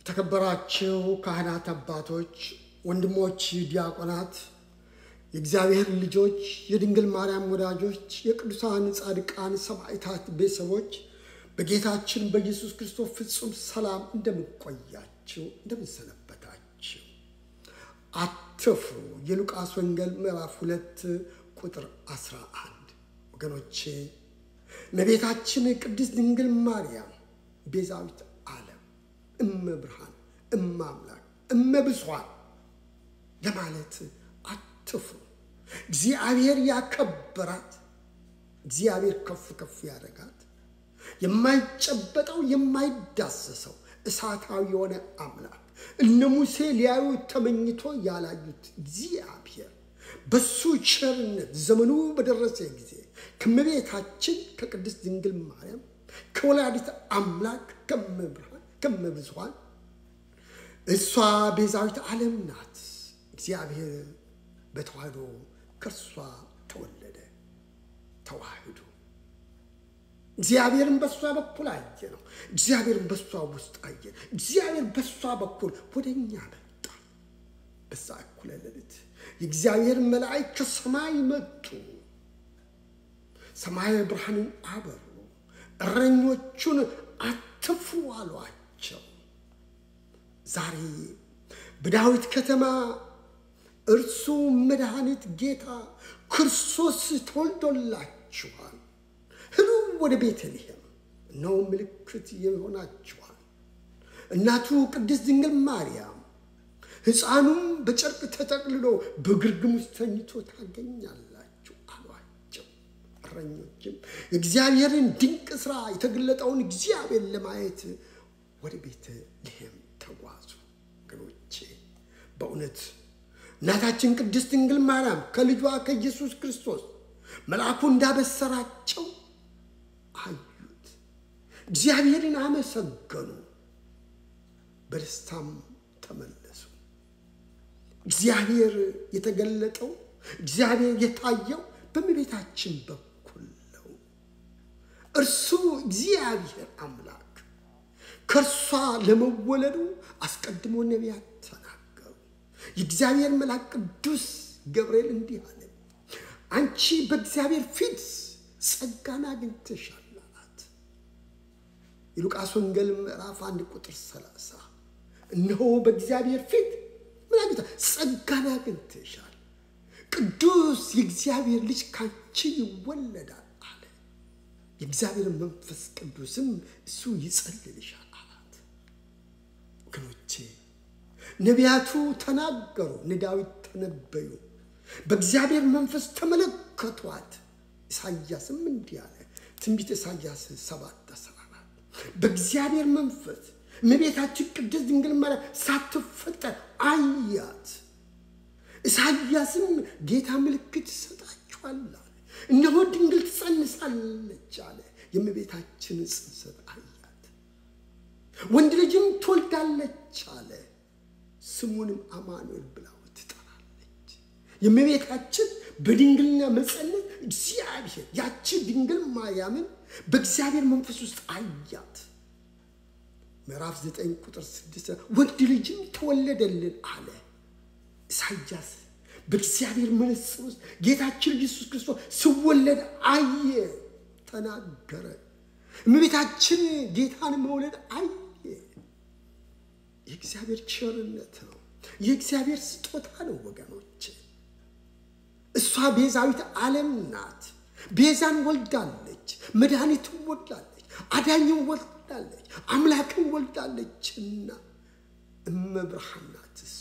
ተከበራችሁ ካህናት አባቶች ወንድሞች ዲያቆናት የእግዚአብሔር ልጆች የድንግል ማርያም ወዳጆች የቅዱሳን ጻድቃን ሰማዕታት ቤተሰቦች በጌታችን በኢየሱስ ክርስቶስ ፍጹም ሰላም እንደምቆያችሁ እንደምሰነበታችሁ አትፍሩ የሉቃስ ወንጌል ምዕራፍ 2 ቁጥር 11 ወገኖቼ ለቤታችን ቅድስት ድንግል ማርያም ቤዛዊት ዓለም እመብርሃን እማምላክ እመብሷን ለማለት አትፍሩ እግዚአብሔር ያከበራት እግዚአብሔር ከፍ ያደርጋት የማይጨበጠው የማይዳሰሰው እሳታዊ የሆነ አምላክ እነ ሙሴ ሊያዩ ተመኝቶ ያላዩት እግዚአብሔር በሱ ቸርነት ዘመኑ በደረሰ ጊዜ ከመቤታችን ከቅድስት ድንግል ማርያም ከወላዲተ አምላክ ከመብርሃን ከመብዙኃን እሷ ቤዛዊት ዓለም ናት እግዚአብሔር በተዋህዶ ከርሷ ተወለደ ተዋህዶ እግዚአብሔርን በሷ በኩል አየ ነው እግዚአብሔርን በሷ ውስጥ አየ እግዚአብሔር በሷ በኩል ወደኛ መጣ በዛ እኩለ ሌሊት የእግዚአብሔር መላእክት ከሰማይ መጡ ሰማይ ብርሃንን አበሩ እረኞቹን አትፍሩ አሏቸው ዛሬ በዳዊት ከተማ እርሱ መድኃኒት ጌታ ክርስቶስ ተወልዶላችኋል ሄዱ ወደ ቤተልሔም ነው ምልክት ይሆናችኋል እናቱ ቅድስት ድንግል ማርያም ሕፃኑም በጨርቅ ተጠቅልሎ በግርግም ውስጥ ተኝቶ ታገኛላችሁ አሏቸው እረኞችም እግዚአብሔርን ድንቅ ሥራ የተገለጠውን እግዚአብሔር ለማየት ወደ ቤተልሔም ተጓዙ ወገኖቼ በእውነት እናታችን ቅድስት ድንግል ማርያም ከልጇ ከኢየሱስ ክርስቶስ መልአኩ እንዳበሰራቸው አዩት እግዚአብሔርን አመሰገኑ በደስታም ተመለሱ እግዚአብሔር የተገለጠው እግዚአብሔር የታየው በእመቤታችን በኩል ነው እርሱ እግዚአብሔር አምላክ ከርሷ ለመወለዱ አስቀድሞ ነቢያት ተናገሩ የእግዚአብሔር መልአክ ቅዱስ ገብርኤል እንዲህ አለ አንቺ በእግዚአብሔር ፊት ጸጋን አግኝተሻል አላት የሉቃስ ወንጌል ምዕራፍ 1 ቁጥር 30 እነሆ በእግዚአብሔር ፊት ምን አግኝተሻል ጸጋን አግኝተሻል ቅዱስ የእግዚአብሔር ልጅ ካንቺ ይወለዳል አለ የእግዚአብሔር መንፈስ ቅዱስም እሱ ይጸልልሻል አላት ወገኖቼ ነቢያቱ ተናገሩ ዳዊት ተነበዩ በእግዚአብሔር መንፈስ ተመለከቷት ኢሳይያስም እንዲህ አለ ትንቢተ ኢሳይያስ 7:14 በእግዚአብሔር መንፈስ እመቤታችን ቅድስት ድንግል ማርያም ሳትፈጠር አያት ኢሳይያስም ጌታ ምልክት ይሰጣችኋል አለ እነሆ ድንግል ትጸንሳለች አለ የእመቤታችን ጽንሰት አያት ወንድ ልጅም ትወልዳለች አለ ስሙንም አማኑኤል ብላው ትጠራለች የእመቤታችን በድንግልና መጸነስ እግዚአብሔር ያቺ ድንግል ማርያምን በእግዚአብሔር መንፈስ ውስጥ አያት ምዕራፍ 9 ቁጥር 6 ወንድ ልጅም ተወለደልን አለ ኢሳይያስ በእግዚአብሔር መንፈስ ውስጥ ጌታችን ኢየሱስ ክርስቶስ ሲወለድ አየ ተናገረ እመቤታችን ጌታን መውለድ አየ የእግዚአብሔር ቸርነት ነው የእግዚአብሔር ስጦታ ነው ወገኖቼ እሷ ቤዛዊት ዓለም ናት ቤዛን ወልዳለች መድኃኒትን ወልዳለች አዳኝን ወልዳለች አምላክን ወልዳለችና እመብርሃን ናት እሷ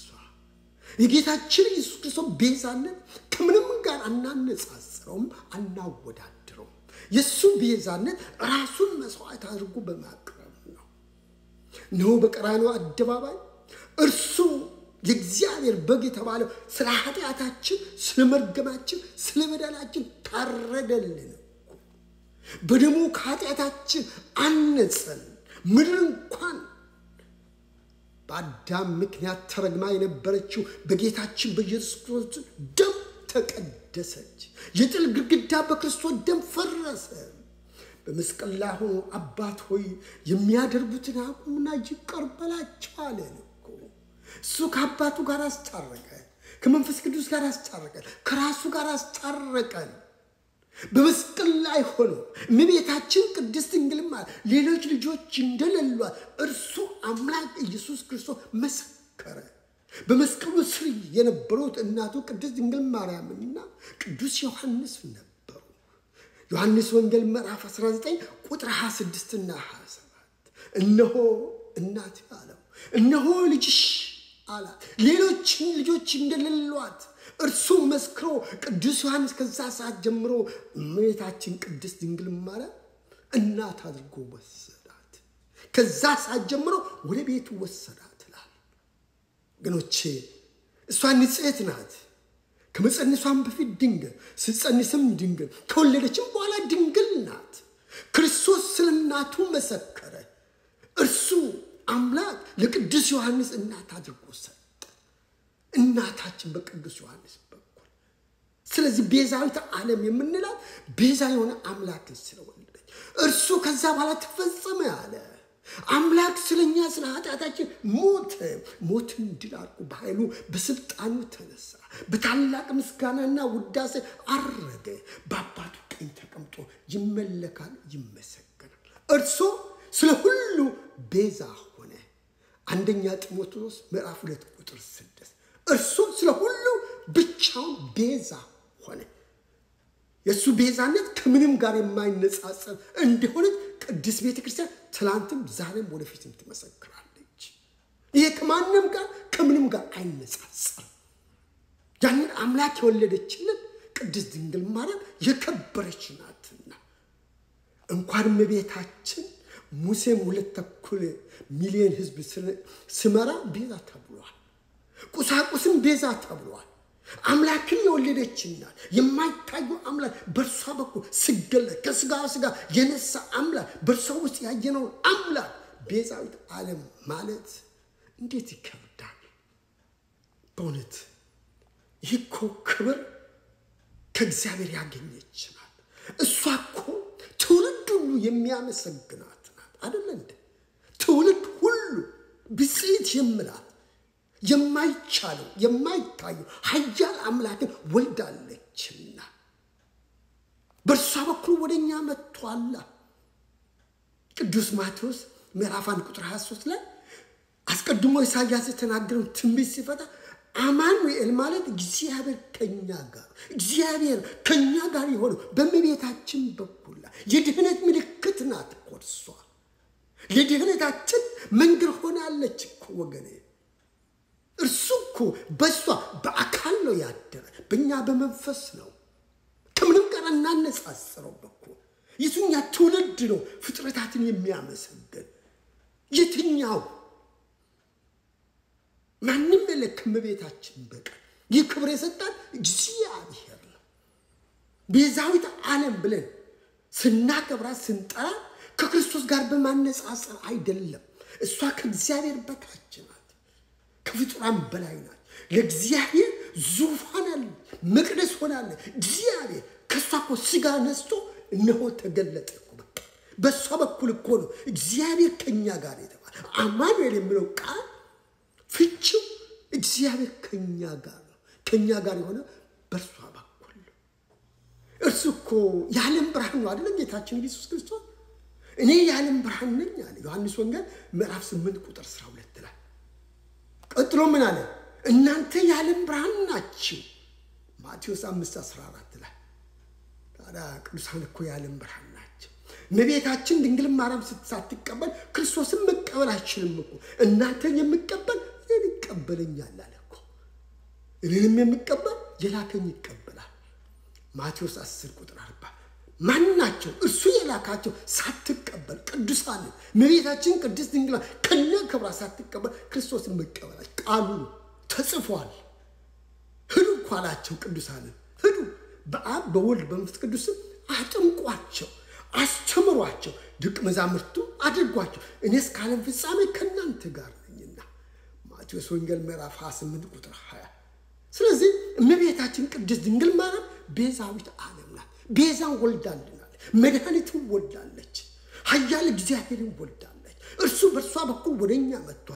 የጌታችን ኢየሱስ ክርስቶስ ቤዛነት ከምንም ጋር አናነጻጽረውም አናወዳድረውም የሱ ቤዛነት ራሱን መስዋዕት አድርጎ በማቅረብ ነው በቀራንዮ አደባባይ እርሱ የእግዚአብሔር በግ የተባለው ስለ ኃጢአታችን ስለ መርገማችን ስለ በደላችን ታረደልን በደሙ ከኃጢአታችን አነጸን ምድር እንኳን በአዳም ምክንያት ተረግማ የነበረችው በጌታችን በኢየሱስ ክርስቶስ ደም ተቀደሰች የጥል ግድግዳ በክርስቶስ ደም ፈረሰ በመስቀል ላይ ሆኖ አባት ሆይ የሚያደርጉትን አቁሙና ይቅር በላቸው አለ እኮ። እሱ ከአባቱ ጋር አስታረቀ፣ ከመንፈስ ቅዱስ ጋር አስታረቀ፣ ከራሱ ጋር አስታረቀ። በመስቀል ላይ ሆኖ እመቤታችን ቅድስት ድንግል ማርያም ሌሎች ልጆች እንደሌሏት እርሱ አምላክ ኢየሱስ ክርስቶስ መሰከረ። በመስቀሉ ስር የነበሩት እናቱ ቅድስት ድንግል ማርያምና ቅዱስ ዮሐንስ ነበሩ። ዮሐንስ ወንጌል ምዕራፍ 19 ቁጥር 26 እና 27 እነሆ እናት አለው፣ እነሆ ልጅሽ አላት። ሌሎች ልጆች እንደሌሏት እርሱ መስክሮ ቅዱስ ዮሐንስ ከዛ ሰዓት ጀምሮ እመቤታችን ቅድስት ድንግል ማርያም እናት አድርጎ ወሰዳት። ከዛ ሰዓት ጀምሮ ወደ ቤቱ ወሰዳት። ገኖቼ እሷ ንጽሕት ናት። ከመጸነሷም በፊት ድንግል፣ ስትጸንስም ድንግል፣ ከወለደችም በኋላ ድንግል ናት። ክርስቶስ ስለ እናቱ መሰከረ። እርሱ አምላክ ለቅዱስ ዮሐንስ እናት አድርጎ ሰጠ፣ እናታችን በቅዱስ ዮሐንስ በኩል። ስለዚህ ቤዛዊተ ዓለም የምንላት ቤዛ የሆነ አምላክን ስለወለደች እርሱ ከዛ በኋላ ተፈጸመ ያለ አምላክ ስለኛ ስለ ኃጢአታችን ሞተ። ሞትን ድል አድርጎ በኃይሉ በስልጣኑ ተነሳ። በታላቅ ምስጋናና ውዳሴ አረገ። በአባቱ ቀኝ ተቀምጦ ይመለካል፣ ይመሰገናል። እርሱ ስለ ሁሉ ቤዛ ሆነ። አንደኛ ጢሞቴዎስ ምዕራፍ 2 ቁጥር 6 እርሱ ስለ ሁሉ ብቻውን ቤዛ ሆነ። የሱ ቤዛነት ከምንም ጋር የማይነጻጸር እንደሆነ ቅድስት ቤተክርስቲያን ትላንትም ዛሬም ወደፊትም ትመሰክራለች። ይሄ ከማንም ጋር ከምንም ጋር አይነጻጸርም። ያንን አምላክ የወለደችልን ቅድስት ድንግል ማርያም የከበረች ናትና እንኳን እመቤታችን ሙሴም 2.2 ሚሊዮን ሕዝብ ስመራ ቤዛ ተብሏል። ቁሳቁስም ቤዛ ተብሏል። አምላክን የወለደችና የማይታየው አምላክ በርሷ በኩል ሲገለጥ ከስጋ ስጋ የነሳ አምላክ በርሷ ውስጥ ያየነው አምላክ ቤዛዊት ዓለም ማለት እንዴት ይከብዳል! በእውነት ይህ እኮ ክብር ከእግዚአብሔር ያገኘች ናት። እሷ እኮ ትውልድ ሁሉ የሚያመሰግናት ናት አይደል እንዴ? ትውልድ ሁሉ ብፅዕት የምላት የማይቻለው የማይታየው ኃያል አምላክን ወልዳለችና በርሷ በኩል ወደኛ መጥቷል። ቅዱስ ማቴዎስ ምዕራፍ 1 ቁጥር 23 ላይ አስቀድሞ ኢሳይያስ የተናገረው ትንቢት ሲፈታ አማኑኤል ማለት እግዚአብሔር ከኛ ጋር፣ እግዚአብሔር ከኛ ጋር የሆነው በእመቤታችን በኩል የድህነት ምልክት ናት እኮ እርሷ። የድህነታችን መንገድ ሆናለች እኮ ወገኔ። እርሱ እኮ በሷ በአካል ነው ያደረ፣ በእኛ በመንፈስ ነው። ከምንም ጋር እናነጻጽረው እኮ። የትኛ ትውልድ ነው ፍጥረታትን የሚያመሰግን? የትኛው? ማንም የለ ከእመቤታችን በቀር። ይህ ክብር የሰጣን እግዚአብሔር ነው። ቤዛዊት ዓለም ብለን ስናከብራት ስንጠራ ከክርስቶስ ጋር በማነጻጸር አይደለም። እሷ ከእግዚአብሔር በታች ናት፣ ከፍጡራን በላይ ናት። ለእግዚአብሔር ዙፋን አለ፣ መቅደስ ሆናለ። እግዚአብሔር ከሷ እኮ ስጋ ነስቶ እነሆ ተገለጠ እኮ። በቃ በሷ በኩል እኮ ነው እግዚአብሔር ከኛ ጋር የተባለ። አማኑኤል የሚለው ቃል ፍቺው እግዚአብሔር ከኛ ጋር ነው። ከኛ ጋር የሆነ በርሷ በኩል ነው። እርሱ እኮ የዓለም ብርሃን ነው አይደል? ጌታችን ኢየሱስ ክርስቶስ እኔ የዓለም ብርሃን ነኝ አለ ዮሐንስ ወንጌል ምዕራፍ 8 ቁጥር 12 ላይ። ቀጥሎ ምን አለ? እናንተ የዓለም ብርሃን ናችሁ ማቴዎስ 5:14 ላይ። ታዲያ ቅዱሳን እኮ የዓለም ብርሃን ናቸው። እመቤታችን ድንግል ማርያም ሳትቀበል ክርስቶስን መቀበል አይችልም እኮ። እናንተን የሚቀበል እኔን ይቀበለኛል አለ እኮ። እኔንም የሚቀበል የላከኝ ይቀበላል። ማቴዎስ 10 ቁጥር 40 ማናቸው? እርሱ የላካቸው ሳትቀበል ቅዱሳን እመቤታችን ቅድስት ድንግል ከነ ክብራ ሳትቀበል ክርስቶስን መቀበል ቃሉ ተጽፏል። ሂዱ እኮ አላቸው ቅዱሳንን። ሂዱ በአብ በወልድ በመንፈስ ቅዱስ አጥምቋቸው፣ አስተምሯቸው፣ ደቀ መዛሙርቱ አድርጓቸው፣ እኔ እስከ ዓለም ፍጻሜ ከእናንተ ጋር ነኝና። ማቴዎስ ወንጌል ምዕራፍ 28 ቁጥር 20። ስለዚህ እመቤታችን ቅድስት ድንግል ማርያም ቤዛዊት ዓለም ናት። ቤዛን ወልዳልናል። መድኃኒትን ወልዳለች ኃያል እግዚአብሔርን ወልዳለች እርሱ በእርሷ በኩል ወደኛ መጥቷል